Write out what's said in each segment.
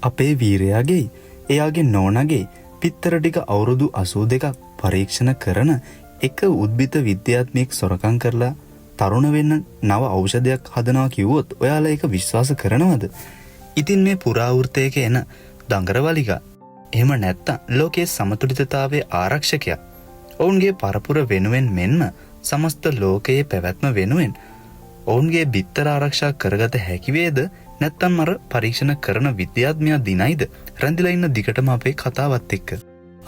අපේ වීරයාගේ එයාගේ නෝනගේ පිත්තර ටික අවුරුදු 82ක් පරීක්ෂණ කරන එක උද්භිත විද්‍යාත්මයෙක් සොරකම් කරලා තරුණ වෙන්න නව ඖෂධයක් හදනවා කිව්වොත් ඔයාලා ඒක විශ්වාස කරනවද? ඉතින් මේ පුරාවෘත්තයක එන දඟරවලිගා එහෙම නැත්තම් ලෝකයේ සමතුලිතතාවයේ ආරක්ෂකයා ඔවුන්ගේ පරපුර වෙනුවෙන් මෙන්ම සමස්ත ලෝකයේ පැවැත්ම වෙනුවෙන් ඔවුන්ගේ බිත්තර ආරක්ෂා කරගත හැකි වේද? නැත්තම් අර පරීක්ෂණ කරන විද්‍යාත්මයා දිනයිද? රැඳිලා ඉන්න දිගටම අපේ කතාවත් එක්ක.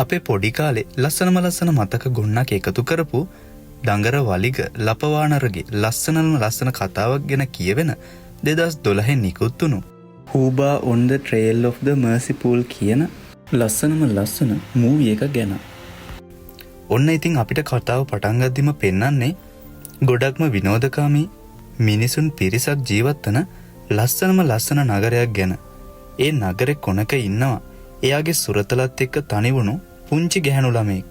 අපේ පොඩි කාලේ ලස්සන මතක ගොන්නක් එකතු කරපු දඟරවලිග ලපවානරගේ ලස්සන කතාවක් ගැන කියවෙන 2012 නිකුත් වුණු හූබා on the trail of the merciful කියන ලස්සන මූවි එක ගැන. ඔන්න ඉතින් අපිට කතාව පටන් ගද්දිම පෙන්වන්නේ ගොඩක්ම විනෝදකාමී මිනිසුන් පිරිසක් ජීවත් වන ලස්සන නගරයක් ගැන. ඒ නගරේ කොනක ඉන්නවා එයාගේ සුරතලත් එක්ක තනිවුණු පුංචි ගැහණු ළමෙක්.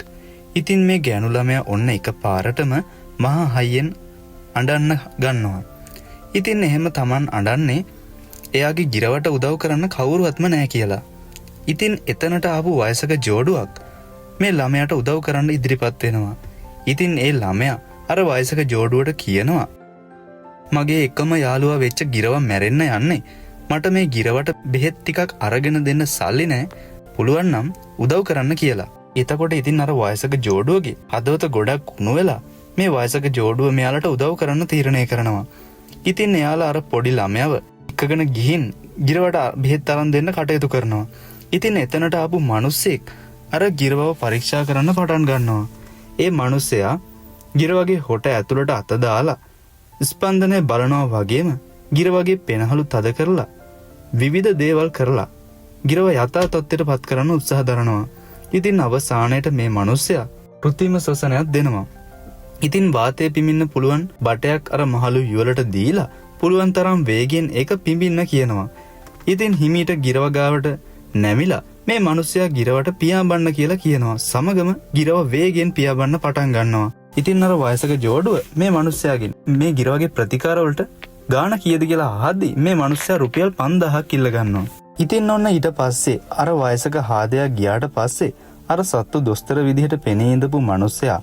ඉතින් මේ ගැහණු ළමයා ඔන්න එකපාරටම මහා හයියෙන් අඬන්න ගන්නවා. ඉතින් එහෙම Taman අඬන්නේ එයාගේ ගිරවට උදව් කරන්න කවුරුවත්ම නැහැ කියලා. ඉතින් එතනට ආපු වයසක ජෝඩුවක් මේ ළමයාට උදව් කරන්න ඉදිරිපත් වෙනවා. ඉතින් ඒ ළමයා අර වයසක ජෝඩුවට කියනවා මගේ එකම යාළුවා වෙච්ච ගිරව මැරෙන්න යන්නේ. මට මේ ගිරවට බෙහෙත් ටිකක් අරගෙන දෙන්න සල්ලි නැහැ. පුළුවන් නම් උදව් කරන්න කියලා. එතකොට ඉතින් අර වයසක ජෝඩුවගේ හදවත ගොඩක් කුණු වෙලා මේ වයසක ජෝඩුව මෙයාලට උදව් කරන්න තීරණය කරනවා. ඉතින් එයාලා අර පොඩි ළමයාව එක්කගෙන ගිහින් ගිරවට බෙහෙත් අරන් දෙන්න කටයුතු කරනවා. ඉතින් එතනට ආපු මිනිස්සෙක් අර ගිරවව පරීක්ෂා කරන්න පටන් ගන්නවා. ඒ මිනිස්සයා ගිරවගේ හොට ඇතුළට අත දාලා ස්පන්දනය බලනවා වගේම ගිරවගේ පෙනහළු තද කරලා විවිධ දේවල් කරලා ගිරව යථා තත්ත්වයට පත් කරන්න උත්සාහ දරනවා. ඉතින් අවසානයේට මේ මිනිස්සයා කෘත්‍රිම ශ්වසනයක් දෙනවා. ඉතින් වාතය පිඹින්න පුළුවන් බටයක් අර මහලු යුවලට දීලා පුළුවන් තරම් වේගෙන් ඒක පිඹින්න කියනවා. ඉතින් හිමීට ගිරව ගාවට නැමිලා මේ මිනිස්සයා ගිරවට පියාඹන්න කියලා කියනවා. සමගම ගිරව වේගෙන් පියාඹන්න පටන් ගන්නවා. ඉතින් අර වයසක ජෝඩුව මේ මිනිස්සයාගෙන් මේ ගිරවගේ ප්‍රතිකාර වලට ගාණ කීයද කියලා අහද්දි මේ මිනිස්සයා රුපියල් 5000ක් ඉල්ල ගන්නවා. ඉතින් ඔන්න ඊට පස්සේ අර වයසක හාදයා ගියාට පස්සේ අර සත්තු දොස්තර විදිහට පෙනී ඉඳපු මිනිස්සයා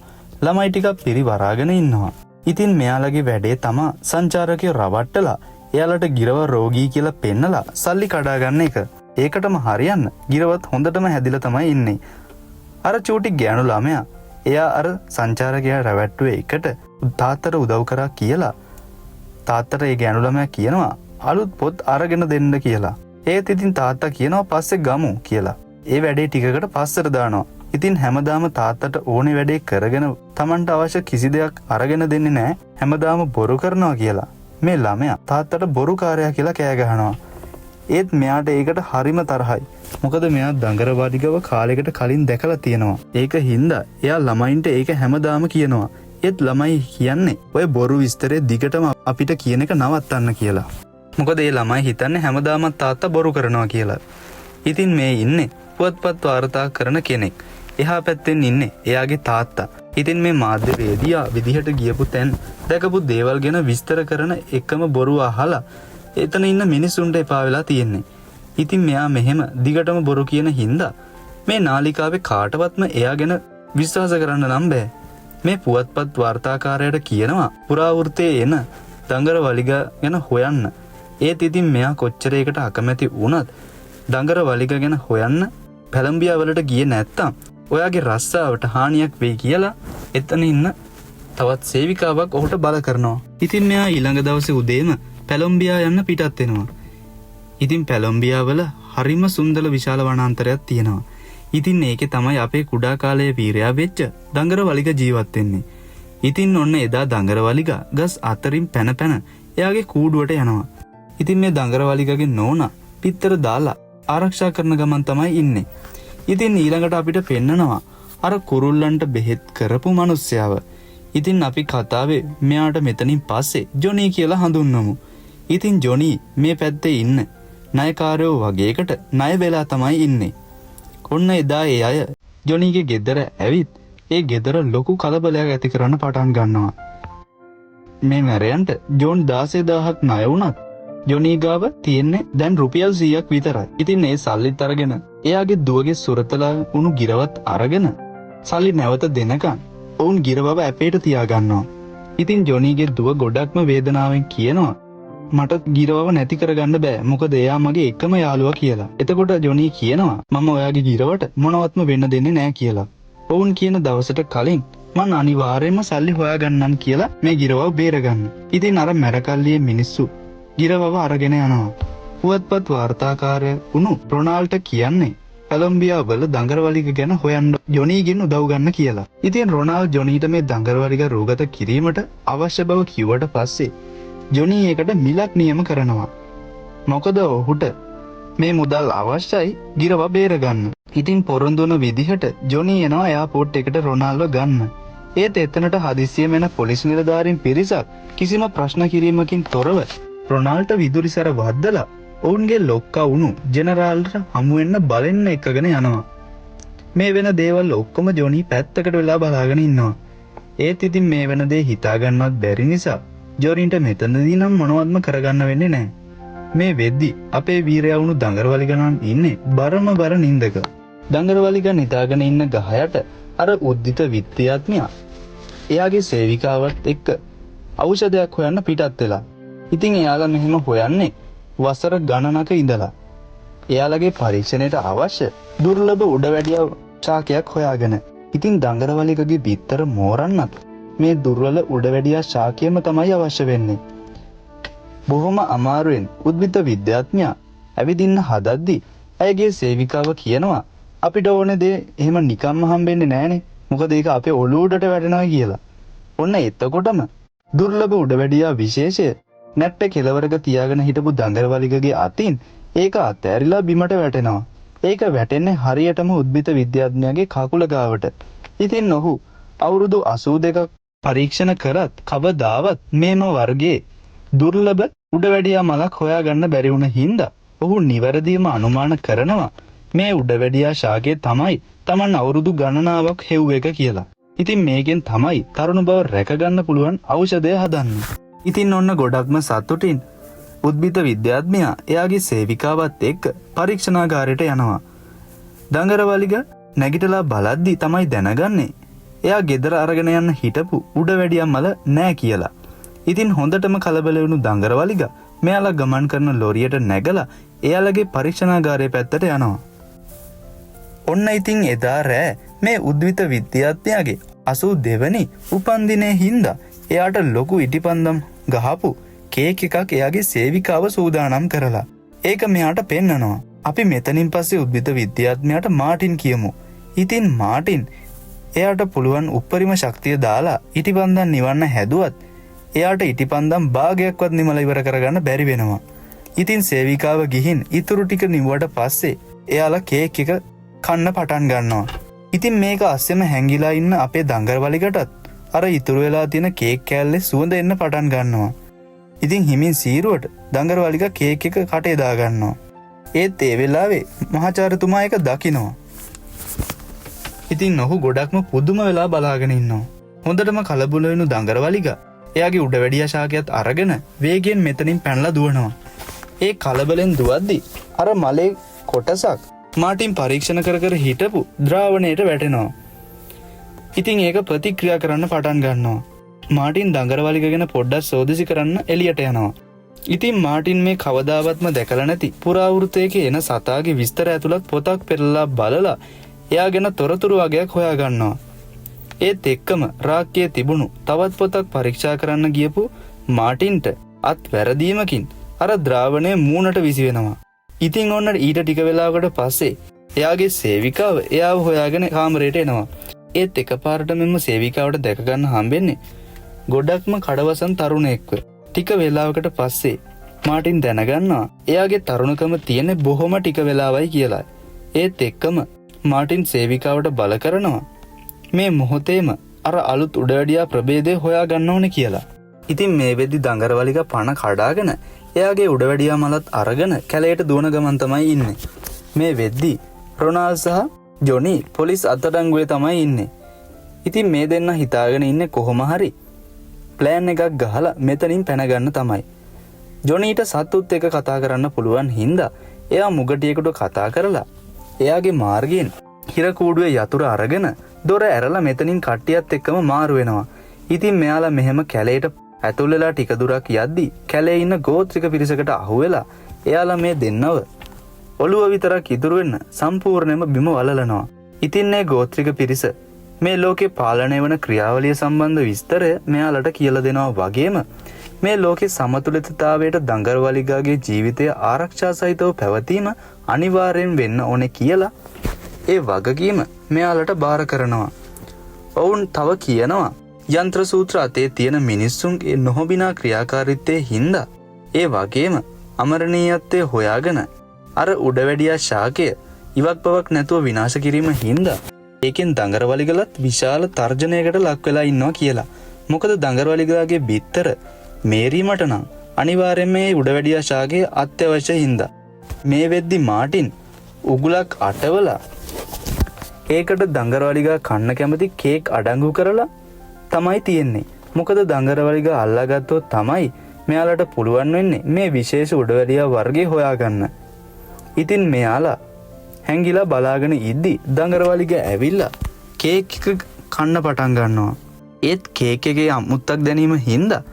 ළමයි ටිකක් පිරිවරාගෙන ඉන්නවා. ඉතින් මෙයාලගේ වැඩේ තමා සංචාරකයෝ රවට්ටලා එයාලට ගිරව රෝගී කියලා පෙන්නලා සල්ලි කඩා ගන්න එක. ඒකටම හරියන්න ගිරවත් හොඳටම හැදිලා තමයි ඉන්නේ. අර චූටි ගෑනු ළමයා එයා අර සංචාරකයා රැවට්ටුවේ එකට තාත්තට උදව් කරා කියලා තාත්තට ඒ ගෑනු ළමයා කියනවා අලුත් පොත් අරගෙන දෙන්න කියලා. ඒත් ඉතින් තාත්තා කියනවා පස්සේ ගමු කියලා. ඒ වැඩේ ටිකකට පස්සට දානවා. ඉතින් හැමදාම තාත්තට ඕනේ වැඩේ කරගෙන Tamanට අවශ්‍ය කිසි දෙයක් අරගෙන දෙන්නේ නැහැ. හැමදාම බොරු කරනවා කියලා. මේ ළමයා තාත්තට බොරුකාරයා කියලා කෑ ගහනවා. ඒත් මෙයාට ඒකට හරිම තරහයි. මොකද මෙයා දඟරවලිගව කාලයකට කලින් දැකලා තියෙනවා. ඒක හින්දා එයා ළමයින්ට ඒක හැමදාම කියනවා. ඒත් ළමයි කියන්නේ ඔය බොරු විස්තරේ දිගටම අපිට කියන එක නවත්තන්න කියලා. මොකද ඒ ළමයි හිතන්නේ හැමදාම තාත්තා බොරු කරනවා කියලා. ඉතින් මේ ඉන්නේ පුවත්පත් වාර්තා කරන කෙනෙක්. එහා පැත්තෙන් ඉන්නේ එයාගේ තාත්තා. ඉතින් මේ මාධ්‍යවේදියා විදිහට ගියපු තැන් දැකපු දේවල් ගැන විස්තර කරන එකම බොරුව අහලා එතන ඉන්න මිනිසුන්ට එපා වෙලා තියෙන්නේ. ඉතින් මෙයා මෙහෙම දිගටම බොරු කියන හින්දා මේ නාලිකාවේ කාටවත්ම එයා ගැන විශ්වාස කරන්න නම් බෑ. මේ පුවත්පත් වාර්තාකාරයාට කියනවා පුරාවෘත්තයේ එන දඟරවලිග ගැන හොයන්න. ඒත් ඉතින් මෙයා කොච්චර ඒකට අකමැති වුණත් දඟරවලිග ගැන හොයන්න පැලම්බියා වලට ගියේ නැත්තම් ඔයාගේ රස්සාවට හානියක් වෙයි කියලා එතන ඉන්න තවත් සේවිකාවක් ඔහුට බල කරනවා. ඉතින් මෙයා ඊළඟ දවසේ උදේම පැලම්බියා යන්න පිටත් වෙනවා. ඉතින් පැලම්බියා වල හරිම සුන්දර විශාල වනාන්තරයක් තියෙනවා. ඉතින් ඒකේ තමයි අපේ කුඩා කාලයේ වීරයා වෙච්ච දඟරවලිග ජීවත් වෙන්නේ. ඉතින් ඔන්න එදා දඟරවලිග ගස් අතරින් පැන එයාගේ කූඩුවට යනවා. ඉතින් මේ දඟරවලිගගේ නෝනා පිටතර දාලා ආරක්ෂා කරන ගමන් තමයි ඉන්නේ. ඉතින් ඊළඟට අපිට පෙන්නනවා අර කුරුල්ලන්ට බෙහෙත් කරපු මිනිස්සයව. ඉතින් අපි කතාවේ මෙයාට මෙතනින් පස්සේ ජොනි කියලා හඳුන්වමු. ඉතින් ජොනි මේ පැත්තේ ඉන්න ණයකාරයෝ වගේකට ණය වෙලා තමයි ඉන්නේ. ඔන්න එදා ඒ අය ජොනිගේ ගෙදර ඇවිත් ඒ ගෙදර ලොකු කලබලයක් ඇති කරන්න පටන් ගන්නවා. මේ මැරයන්ට ජෝන් 16000ක් ණය වුණත් ජොනී ගාව තියෙන්නේ දැන් රුපියල් 100ක් විතරයි. ඉතින් ඒ සල්ලිත් අරගෙන එයාගේ දුවගේ සුරතලා වුණු ගිරවත් අරගෙන සල්ලි නැවත දෙනකන් ඔවුන් ගිරවව ඇපේට තියාගන්නවා. ඉතින් ජොනීගේ දුව ගොඩක්ම වේදනාවෙන් කියනවා මට ගිරවව නැති කරගන්න බෑ මොකද එයා මගේ එකම යාළුවා කියලා. එතකොට ජොනී කියනවා මම ඔයාගේ ගිරවට මොනවත්ම වෙන්න දෙන්නේ නෑ කියලා. ඔවුන් කියන දවසට කලින් මං අනිවාර්යයෙන්ම සල්ලි හොයාගන්නම් කියලා මේ ගිරවව බේරගන්න. ඉතින් අර මැරකල්ලියේ මිනිස්සු ගිරවව අරගෙන යනවා. පුවත්පත් වාර්තාකාරය වුණු රොනාල්ඩ් කියන්නේ කොලොම්බියාවල දඟරවලිග ගැන හොයන්න ජොනීගෙන් උදව් ගන්න කියලා. ඉතින් රොනාල්ඩ් ජොනීට මේ දඟරවලිග රූගත කිරීමට අවශ්‍ය බව කිව්වට පස්සේ ජොනී ඒකට මිලක් නියම කරනවා. මොකද ඔහුට මේ මුදල් අවශ්‍යයි ගිරව බේරගන්න. ඉතින් පොරොන්දු වුණ විදිහට ජොනී එනවා එයාපෝට් එකට රොනාල්ඩ්ව ගන්න. ඒත් එතනට හදිස්සියෙම එන පොලිස් නිලධාරීන් පිරිසක් කිසිම ප්‍රශ්න කිරීමකින් තොරව රොනාල්ඩ්ට විදුලිසර වද්දලා ඔවුන්ගේ ලොක්කා වුණු ජෙනරාල්ට හමු වෙන්න බලෙන්න එකගෙන යනවා. මේ වෙන දේවල් ඔක්කොම ජොනී පැත්තකට වෙලා බලාගෙන ඉන්නවා. ඒත් ඉතින් මේ වෙන දේ හිතා ගන්නවත් බැරි නිසා ජොනීට මෙතනදී නම් මොනවත්ම කරගන්න වෙන්නේ නැහැ. මේ වෙද්දි අපේ වීරයා වුණු දඟරවලිගණන් ඉන්නේ බරම බර නින්දක. දඟරවලිග නිදාගෙන ඉන්න ගහයට අර උද්දිත විද්‍යාඥයා එයාගේ සේවිකාවත් එක්ක ඖෂධයක් හොයන්න පිටත් වෙලා. ඉතින් එයාලා මෙහෙම හොයන්නේ වසර ගණනක ඉඳලා. එයාලගේ පරීක්ෂණයට අවශ්‍ය දුර්ලභ උඩවැඩියා ශාකයක් හොයාගෙන. ඉතින් දඟරවලිගගේ බිත්තර මෝරන්නත් මේ දුර්වල උඩවැඩියා ශාකයම තමයි අවශ්‍ය වෙන්නේ. බොහොම අමාරුවෙන් උද්භිද විද්‍යාඥයා ඇවිදින්න හදද්දි ඇයගේ සේවිකාව කියනවා අපිට ඕනේ දේ එහෙම නිකම්ම හම්බෙන්නේ නැහනේ. මොකද ඒක අපේ ඔළුව උඩට වැටෙනවා කියලා. ඔන්න එතකොටම දුර්ලභ උඩවැඩියා විශේෂය නැට්ට කෙලවරක තියාගෙන හිටපු දඟරවලිගගේ අතින් ඒක අතෑරිලා බිමට වැටෙනවා. ඒක වැටෙන්නේ හරියටම උද්භිද විද්‍යාඥයාගේ කකුල ගාවට. ඉතින් ඔහු අවුරුදු 82ක් පරීක්ෂණ කරත් කවදාවත් මේම වර්ගයේ දුර්ලභ උඩවැඩියා මලක් හොයාගන්න බැරි වුණ හින්දා ඔහු නිවැරදිවම අනුමාන කරනවා මේ උඩවැඩියා ශාකයේ තමයි Taman අවුරුදු ගණනාවක් හෙව් එක කියලා. ඉතින් මේකෙන් තමයි තරුණ බව රැකගන්න පුළුවන් ඖෂධය හදන්නේ. ඉතින් ඔන්න ගොඩක්ම සතුටින් උද්භිද විද්‍යාඥයා එයාගේ සේවිකාවත් එක්ක පරීක්ෂණාගාරයට යනවා. දඟරවලිග නැගිටලා බලද්දි තමයි දැනගන්නේ එයා ගෙදර අරගෙන යන්න හිටපු උඩවැඩියා මල නෑ කියලා. ඉතින් හොඳටම කලබල වුණු දඟරවලිග මෙයාලා ගමන් කරන ලොරියට නැගලා එයාලගේ පරීක්ෂණාගාරයේ පැත්තට යනවා. ඔන්න ඉතින් එදා රෑ මේ උද්භිද විද්‍යාඥයාගේ 82 වෙනි උපන්දිනේ හින්දා එයාට ලොකු ඉටිපන්දම් ගහපු කේක් එකක් එයාගේ සේවිකාව සූදානම් කරලා ඒක මෙයාට පෙන්නනවා. අපි මෙතනින් පස්සේ උද්භිද විද්‍යාඥයාට මාටින් කියමු. ඉතින් මාටින් එයාට පුළුවන් උප්පරිම ශක්තිය දාලා ඉටිපන්දම් නිවන්න හැදුවත් එයාට ඉටිපන්දම් භාගයක්වත් නිමලා ඉවර කරගන්න බැරි වෙනවා. ඉතින් සේවිකාව ගිහින් ඉතුරු ටික නිවුවට පස්සේ එයාලා කේක් එක කන්න පටන් ගන්නවා. ඉතින් මේක අස්සෙම හැංගිලා ඉන්න අපේ දඟරවලිගටත් අර ඉතුරු වෙලා තියෙන කේක් කෑල්ලේ සුවඳ එන්න පටන් ගන්නවා. ඉතින් හිමින් සීරුවට දඟරවලිග කේක් එක කටේ දා ගන්නවා. ඒත් ඒ වෙලාවේ මහාචාර්යතුමා ඒක දකිනවා. ඉතින් ඔහු ගොඩක්ම පුදුම වෙලා බලාගෙන ඉන්නවා. හොඳටම කලබල වෙනු දඟරවලිග එයාගේ උඩවැඩියා ශාකයත් අරගෙන වේගයෙන් මෙතනින් පැනලා දුවනවා. ඒ කලබලෙන් දුවද්දි අර මලේ කොටසක් මාටින් පරීක්ෂණ කර කර හිටපු ද්‍රාවණයට වැටෙනවා. ඉතින් ඒක ප්‍රතික්‍රියා කරන්න පටන් ගන්නවා. මාටින් දඟරවලිග ගැන පොඩ්ඩක් සෝදිසි කරන්න එළියට යනවා. ඉතින් මාටින් මේ කවදාවත්ම දැකලා නැති පුරාවෘතයක එන සතාගේ විස්තර ඇතුළත් පොතක් පෙරලා බලලා එයා ගැන තොරතුරු වගේක් හොයා ගන්නවා. ඒත් එක්කම රාක්කයේ තිබුණු තවත් පොතක් පරීක්ෂා කරන්න ගියපු මාටින්ට අත් වැරදීමකින් අර ද්‍රාවණය මූණට විසි වෙනවා. ඉතින් ඔන්න ඊට ටික වෙලාවකට පස්සේ එයාගේ සේවිකාව එයාව හොයාගෙන කාමරයට එනවා. ඒත් එකපාරට මෙම සේවිකාවට දැක ගන්න හම්බෙන්නේ ගොඩක්ම කඩවසන් තරුණයෙක්ව. ටික වෙලාවකට පස්සේ මාටින් දැනගන්නවා එයාගේ තරුණකම තියෙන්නේ බොහොම ටික වෙලාවයි කියලා. ඒත් එක්කම මාටින් සේවිකාවට බල කරනවා මේ මොහොතේම අර අලුත් උඩවැඩියා ප්‍රභේදය හොයා ගන්න ඕනේ කියලා. ඉතින් මේ වෙද්දි දඟරවලිග පණ කඩාගෙන එයාගේ උඩවැඩියා මලත් අරගෙන කැලයට දුවන ගමන් තමයි ඉන්නේ. මේ වෙද්දි රොනාල්ඩ් සහ ජොනී පොලිස් අත්අඩංගුවේ තමයි ඉන්නේ. ඉතින් මේ දෙන්න හිතාගෙන ඉන්නේ කොහොම හරි ප්ලෑන් එකක් ගහලා මෙතනින් පැන ගන්න තමයි. ජොනීට සත්තුත් එක කතා කරන්න පුළුවන් හින්දා එයා මුගටියෙකුට කතා කරලා එයාගේ මාර්ගයෙන් හිර කූඩුවේ යතුර අරගෙන දොර ඇරලා මෙතනින් කට්ටියත් එක්කම මාරු වෙනවා. ඉතින් මෙයාලා මෙහෙම කැලේට ඇතුල් වෙලා ටික දුරක් යද්දි කැලේ ඉන්න ගෝත්‍රික පිරිසකට අහුවෙලා එයාලා මේ දෙන්නව ඔළුව විතරක් ඉතුරු වෙන්න සම්පූර්ණයෙන්ම බිම වලලනවා. ඉතින් මේ ගෝත්‍රික පිරිස මේ ලෝකේ පාලනය වන ක්‍රියාවලිය සම්බන්ධ විස්තරය මෙයාලට කියලා දෙනවා වගේම මේ ලෝකේ සමතුලිතතාවයට දඟරවලිගාගේ ජීවිතය ආරක්ෂා සහිතව පැවතීම අනිවාර්යෙන් වෙන්න ඕනේ කියලා ඒ වගකීම මෙයාලට බාර කරනවා. ඔවුන් තව කියනවා යන්ත්‍ර සූත්‍ර අතේ තියෙන මිනිස්සුන්ගේ නොහොබිනා ක්‍රියාකාරීත්වයේ හින්දා ඒ වගේම අමරණීයත්වය හොයාගෙන අර උඩවැඩියා ශාකය ඉවක් බවක් නැතුව විනාශ කිරීම හින්දා ඒකෙන් දඟරවලිගලත් විශාල තර්ජනයකට ලක් වෙලා ඉන්නවා කියලා. මොකද දඟරවලිගලාගේ බිත්තර මේරීමට නම් අනිවාර්යයෙන්ම මේ උඩවැඩියා ශාකය අත්‍යවශ්‍ය හින්දා මේ වෙද්දි මාටින් උගුලක් අටවලා ඒකට දඟරවලිගා කන්න කැමති කේක් අඩංගු කරලා තමයි තියෙන්නේ. මොකද දඟරවලිගා අල්ලාගත්තොත් තමයි මෙයාලට පුළුවන් වෙන්නේ මේ විශේෂ උඩවැඩියා වර්ගය හොයාගන්න. ඉතින් මෙයාලා හැංගිලා බලාගෙන ඉද්දි දඟරවලිගා ඇවිල්ලා කේක් එක කන්න පටන් ගන්නවා. ඒත් කේක් එකේ අමුත්තක් දැනීම හින්දා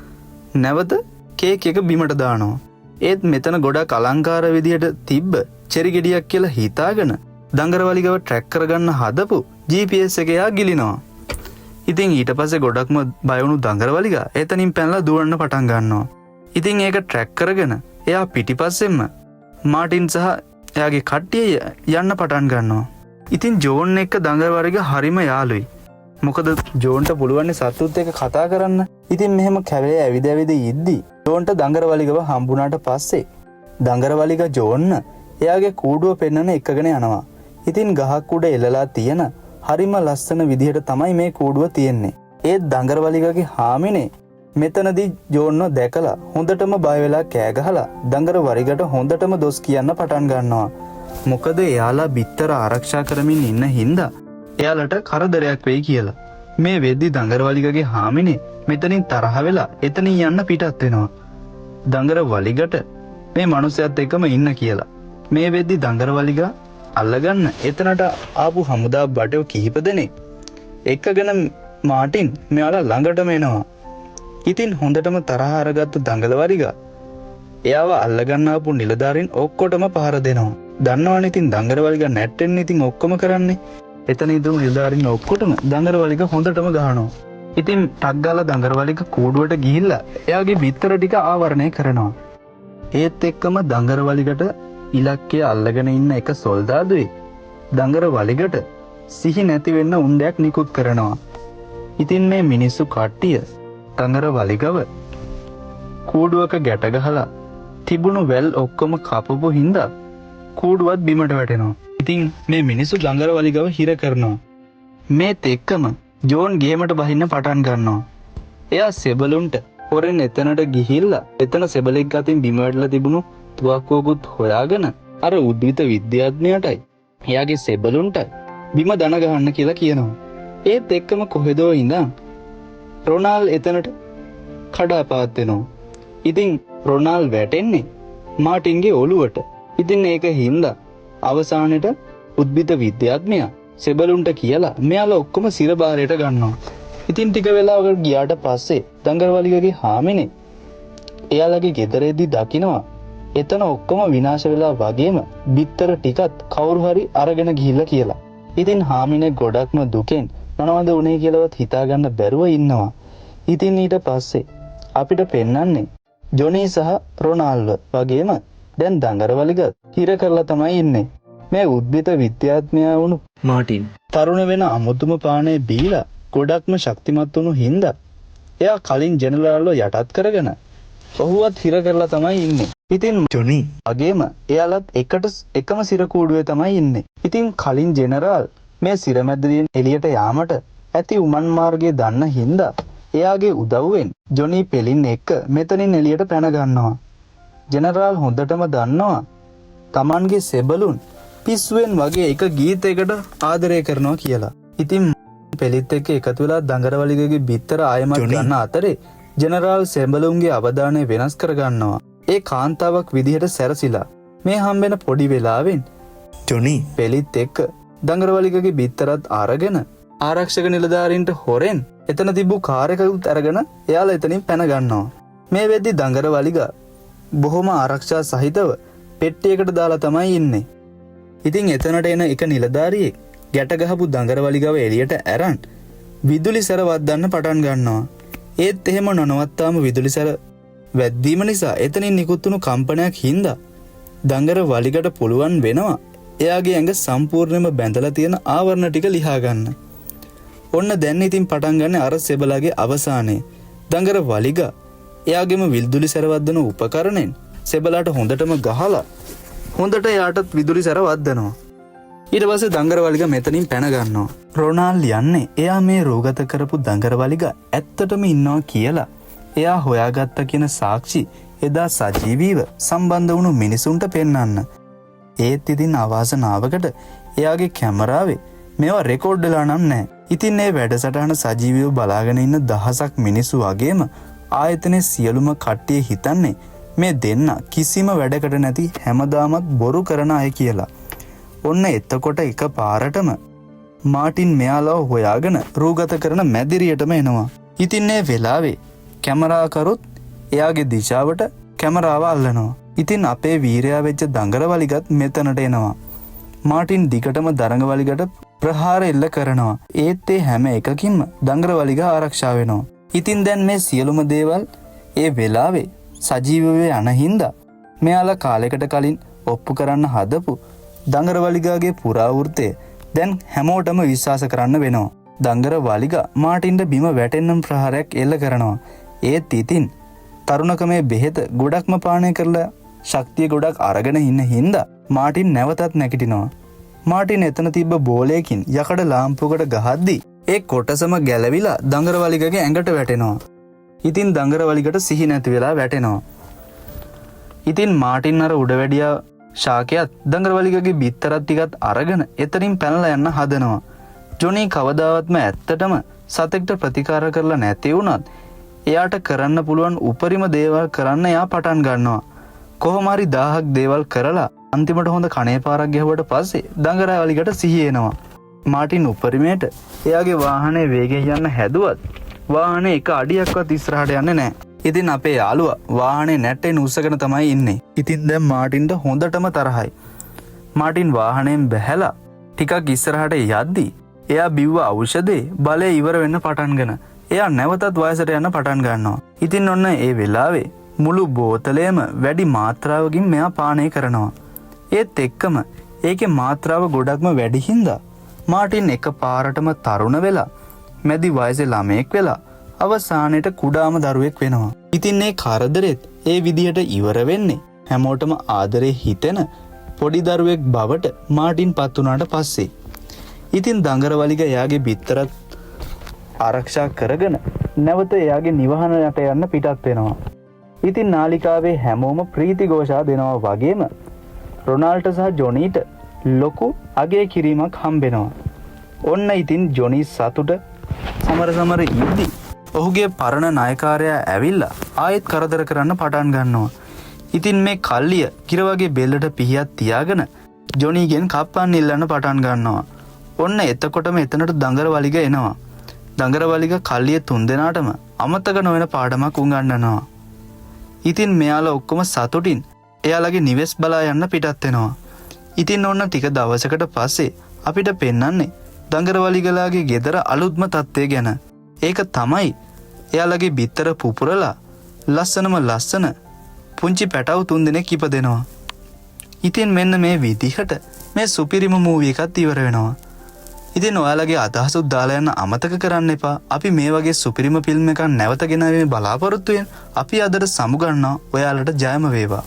නැවත කේක් එක බිමට දානවා. ඒත් මෙතන ගොඩක් අලංකාර විදියට තිබ්බ චෙරි ගෙඩියක් කියලා හිතාගෙන දඟරවලිගව ට්‍රැක් කරගන්න හදපු GPS එක එයා ගිලිනවා. ඉතින් ඊට පස්සේ ගොඩක්ම බය වුණු දඟරවලිගා එතනින් පැනලා දුවන්න පටන් ගන්නවා. ඉතින් ඒක ට්‍රැක් කරගෙන එයා පිටිපස්සෙන්ම මාටින් සහ එයාගේ කට්ටිය යන්න පටන් ගන්නවා. ඉතින් ජෝන් එක්ක දඟරවලිගා හරිම යාළුයි. මොකද ජෝන්ට පුළුවන් සත්තුත් එක්ක කතා කරන්න. ඉතින් මෙහෙම කැලේ ඇවිද ඇවිද ඉද්දි ජෝන්ට දඟරවලිගව හම්බුණාට පස්සේ දඟරවලිගා ජෝන්න එයාගේ කූඩුව පෙන්නන එකගෙන යනවා. ඉතින් ගහක් උඩ එලලා තියෙන හරිම ලස්සන විදිහට තමයි මේ කූඩුව තියෙන්නේ. ඒත් දඟරවලිගගේ හාමිනේ මෙතනදී ජෝන්ව දැකලා හොඳටම බය වෙලා කෑ ගහලා දඟරවලිගට හොඳටම දොස් කියන්න පටන් ගන්නවා. මොකද එයාලා බිත්තර ආරක්ෂා කරමින් ඉන්න හින්දා එයාලට කරදරයක් වෙයි කියලා. මේ වෙද්දි දඟරවලිගගේ හාමිනේ මෙතනින් තරහ වෙලා එතනින් යන්න පිටත් වෙනවා. දඟරවලිගට මේ මිනිස්සයත් එක්කම ඉන්න කියලා. මේ වෙද්දි දඟරවලිගා අල්ලගන්න එතනට ආපු හමුදා බඩව කිහිප දෙනෙක් එක්කගෙන මාටින් මෙයාලා ළඟටම එනවා. ඉතින් හොඳටම තරහ අරගත්තු දඟලවලිගා එයාව අල්ලගන්න ආපු නිලධාරීන් ඔක්කොටම පහර දෙනවා. දන්නවනේ ඉතින් දඟරවලිගා නැට්ටෙන්නේ ඉතින් ඔක්කොම කරන්නේ. එතන ඉඳන් නිලධාරීන් ඔක්කොටම දඟරවලිගා හොඳටම ගහනවා. ඉතින් ටක් ගාලා දඟරවලිගා කූඩුවට ගිහිල්ලා එයාගේ බිත්තර ටික ආවරණය කරනවා. ඒත් එක්කම දඟරවලිගට ඉලක්කය අල්ලගෙන ඉන්න එක සොල්දාදුවේ දඟරවලිගට සිහි නැති වෙන්න උණ්ඩයක් නිකුත් කරනවා. ඉතින් මේ මිනිස්සු කට්ටිය දඟරවලිගව කූඩුවක ගැට ගහලා තිබුණු වැල් ඔක්කොම කපපු හින්දා කූඩුවත් බිමට වැටෙනවා. ඉතින් මේ මිනිස්සු දඟරවලිගව හිර කරනවා. මේත් එක්කම ජෝන් ගේමට බහින්න පටන් ගන්නවා. එයා සෙබළුන්ට හොරෙන් එතනට ගිහිල්ලා එතන සෙබළෙක් අතින් බිම වැටලා තිබුණු තුවක්කුවකුත් හොයාගෙන අර උද්භිත විද්‍යාඥයාටයි එයාගේ සෙබළුන්ට බිම දන ගහන්න කියලා කියනවා. ඒත් එක්කම කොහෙදෝ ඉඳන් රොනාල් එතනට කඩාපාත් වෙනවා. ඉතින් රොනාල් වැටෙන්නේ මාටින්ගේ ඔළුවට. ඉතින් ඒක හින්දා අවසානෙට උද්භිත විද්‍යාඥයා සෙබළුන්ට කියලා මෙයාලා ඔක්කොම සිරබාරයට ගන්නවා. ඉතින් ටික වෙලාවකට ගියාට පස්සේ දඟරවලිගගේ හාමිනේ එයාලගේ ගෙදරෙද්දි දකිනවා එතන ඔක්කොම විනාශ වෙලා වගේම බිත්තර ටිකත් කවුරු හරි අරගෙන ගිහිල්ලා කියලා. ඉතින් හාමිනේ ගොඩක්ම දුකෙන් මොනවද උනේ කියලාවත් හිතාගන්න බැරුව ඉන්නවා. ඉතින් ඊට පස්සේ අපිට පෙන්වන්නේ ජොනී සහ රොනාල්ව වගේම දැන් දඟරවලිගත් හිර කරලා තමයි ඉන්නේ. මේ උද්භිත විද්‍යාඥයා වුණු මාටින් තරුණ වෙන අමුතුම පානේ බීලා ගොඩක්ම ශක්තිමත් වුණු හින්දා එයා කලින් ජෙනරාල්ව යටත් කරගෙන ඔහුවත් හිර කරලා තමයි ඉන්නේ. ඉතින් ජොනී වගේම එයාලත් එකම සිර කූඩුවේ තමයි ඉන්නේ. ඉතින් කලින් ජෙනරාල් මේ සිරමැද්දෙන් එළියට යාමට ඇති උමන් මාර්ගය දන්න හින්දා එයාගේ උදව්වෙන් ජොනී පෙලින් එක්ක මෙතනින් එළියට පැන ගන්නවා. ජෙනරාල් හොඳටම දන්නවා තමන්ගේ සෙබළුන් පිස්සුවෙන් වගේ එක ගීතයකට ආදරය කරනවා කියලා. ඉතින් පෙලිත් එක්ක එකතු වෙලා දඟරවලිගගේ බිත්තර ආයමත් ගන්න අතරේ ජෙනරාල් සෙබළුන්ගේ අවධානය වෙනස් කර ගන්නවා. ඒ කාන්තාවක් විදිහට සැරසිලා මේ හම්බෙන පොඩි වෙලාවෙන් ජොනි පෙලිත් එක්ක දඟරවලිගගේ බිත්තරත් අරගෙන ආරක්ෂක නිලධාරීන්ට හොරෙන් එතන තිබූ කාර් එකකුත් අරගෙන එයාලා එතනින් පැන ගන්නවා. මේ වෙද්දි දඟරවලිග බොහොම ආරක්ෂා සහිතව පෙට්ටියකට දාලා තමයි ඉන්නේ. ඉතින් එතනට එන එක නිලධාරියෙක් ගැට ගහපු දඟරවලිගව එළියට ඇරන් විදුලි සැර වද්දන්න පටන් ගන්නවා. ඒත් එහෙම නොනවත්තාම විදුලි සැර වැද්දීම නිසා එතනින් නිකුත් වුණු කම්පනයක් හින්දා දඟරවලිගට පුළුවන් වෙනවා එයාගේ ඇඟ සම්පූර්ණයෙන්ම බැඳලා තියෙන ආවරණ ටික ලියා ගන්න. ඔන්න දැන් ඉතින් පටන් ගන්න අර සෙබලාගේ අවසානයේ දඟරවලිග එයාගේම විදුලි සැර වද්දන උපකරණයෙන් සෙබලාට හොඳටම ගහලා හොඳට එයාටත් විදුලි සැර වද්දනවා. ඊට පස්සේ දඟරවලිග මෙතනින් පැන ගන්නවා. රොනාල්ඩ් යන්නේ එයා මේ රෝගත කරපු දඟරවලිග ඇත්තටම ඉන්නවා කියලා එයා හොයාගත්ත කියන සාක්ෂි එදා සජීවීව සම්බන්ධ වුණු මිනිසුන්ට පෙන්වන්න. ඒත් ඉතින් අවාසනාවකට එයාගේ කැමරාවේ මේවා රෙකෝඩ් වෙලා නම් නැහැ. ඉතින් මේ වැඩසටහන සජීවීව බලාගෙන ඉන්න දහසක් මිනිස්සු වගේම ආයතනයේ සියලුම කට්ටිය හිතන්නේ මේ දෙන්න කිසිම වැඩකට නැති හැමදාමත් බොරු කරන අය කියලා. ඔන්න එතකොට එක පාරටම මාටින් මෙයාලව හොයාගෙන රූගත කරන මැදිරියටම එනවා. ඉතින් මේ වෙලාවේ කැමරාකරුත් එයාගේ දිශාවට කැමරාව අල්ලනවා. ඉතින් අපේ වීරයා වෙච්ච දඟරවලිගත් මෙතනට එනවා. මාටින් දිගටම දරඟවලිගට ප්‍රහාර එල්ල කරනවා. ඒත් ඒ හැම එකකින්ම දඟරවලිග ආරක්ෂා වෙනවා. ඉතින් දැන් මේ සියලුම දේවල් ඒ වෙලාවේ සජීවව යන හින්දා මෙයාලා කාලයකට කලින් ඔප්පු කරන්න හදපු දඟරවලිගගේ පුරාවෘත්තය දැන් හැමෝටම විශ්වාස කරන්න වෙනවා. දඟරවලිග මාටින්ට බිම වැටෙන්නම් ප්‍රහාරයක් එල්ල කරනවා. ඒත් ඉතින් තරුණකමේ බෙහෙත ගොඩක්ම පානය කරලා ශක්තිය ගොඩක් අරගෙන ඉන්න හින්දා මාටින් නැවතත් නැගිටිනවා. මාටින් එතන තිබ්බ බෝලයකින් යකඩ ලාම්පුවකට ගහද්දි ඒ කොටසම ගැලවිලා දඟරවලිගගේ ඇඟට වැටෙනවා. ඉතින් දඟරවලිගට සිහි නැති වෙලා වැටෙනවා. ඉතින් මාටින් අර උඩවැඩියා ශාකයත් දඟරවලිගගේ බිත්තරත් ටිකත් අරගෙන එතනින් පැනලා යන්න හදනවා. ජොනි කවදාවත්ම ඇත්තටම සතෙක්ට ප්‍රතිකාර කරලා නැති වුණත් එයාට කරන්න පුළුවන් උපරිම දේවල් කරන්න එයා පටන් ගන්නවා. කොහොම හරි 1000ක් දේවල් කරලා අන්තිමට හොඳ කණේ පාරක් ගැහුවට පස්සේ දඟරවලිගට සිහිය එනවා. මාටින් උපරිමයට එයාගේ වාහනේ වේගයෙන් යන්න හැදුවත් වාහනේ එක අඩියක්වත් ඉස්සරහට යන්නේ නැහැ. ඉතින් අපේ යාළුවා වාහනේ නැට්ටෙන් උස්සගෙන තමයි ඉන්නේ. ඉතින් දැන් මාටින්ට හොඳටම තරහයි. මාටින් වාහනයෙන් බැහැලා ටිකක් ඉස්සරහට යද්දි එයා බිව්ව ඖෂධේ බලය ඉවර වෙන්න පටන්ගෙන එයා නැවතත් වයසට යන්න පටන් ගන්නවා. ඉතින් ඔන්න ඒ වෙලාවේ මුළු බෝතලයම වැඩි මාත්‍රාවකින් මෙයා පානය කරනවා. ඒත් එක්කම ඒකේ මාත්‍රාව ගොඩක්ම වැඩි හින්දා මාටින් එක පාරටම තරුණ වෙලා මැදි වයසේ ළමයෙක් වෙලා අවසානයේට කුඩාම දරුවෙක් වෙනවා. ඉතින් මේ කරදරෙත් ඒ විදිහට ඉවර වෙන්නේ හැමෝටම ආදරේ හිතෙන පොඩි දරුවෙක් බවට මාටින් පත් වුණාට පස්සේ. ඉතින් දඟරවලිග එයාගේ බිත්තරත් ආරක්ෂා කරගෙන නැවත එයාගේ නිවහනට යන්න පිටත් වෙනවා. ඉතින් නාලිකාවේ හැමෝම ප්‍රීති ഘോഷා දෙනවා වගේම රොනාල්ඩ් සහ ජොනීට ලොකු අගය කිරීමක් හම්බෙනවා. ඔන්න ඉතින් ජොනි සතුට සමර ඉද්දි ඔහුගේ පරණ නායකාරයා ඇවිල්ලා ආයෙත් කරදර කරන්න පටන් ගන්නවා. ඉතින් මේ කල්ලිය කිර වගේ බෙල්ලට පිහියක් තියාගෙන ජොනීගෙන් කප්පන් ඉල්ලන්න පටන් ගන්නවා. ඔන්න එතකොටම එතනට දඟරවලිග එනවා. දඟරවලිග කල්ලිය 3 දෙනාටම අමතක නොවන පාඩමක් උගන්වනවා. ඉතින් මෙයාලා ඔක්කොම සතුටින් එයාලගේ නිවෙස් බලා යන්න පිටත් වෙනවා. ඉතින් ඔන්න ටික දවසකට පස්සේ අපිට පෙන්වන්නේ දඟරවලිගලාගේ ගෙදර අලුත්ම තත්ත්වය ගැන. ඒක තමයි එයාලගේ බිත්තර පුපුරලා ලස්සන පුංචි පැටව් 3 දෙනෙක් ඉපදෙනවා. ඉතින් මෙන්න මේ විදිහට මේ සුපිරිම මූවි එකත් ඉවර වෙනවා. ඉතින් ඔයාලගේ අදහසුත් දාලා යන්න අමතක කරන්න එපා. අපි මේ වගේ සුපිරිම ෆිල්ම් එකක් නැවත ගෙනාවේ බලාපොරොත්තු වෙන. අපි අදට සමුගන්නවා. ඔයාලට ජයම වේවා.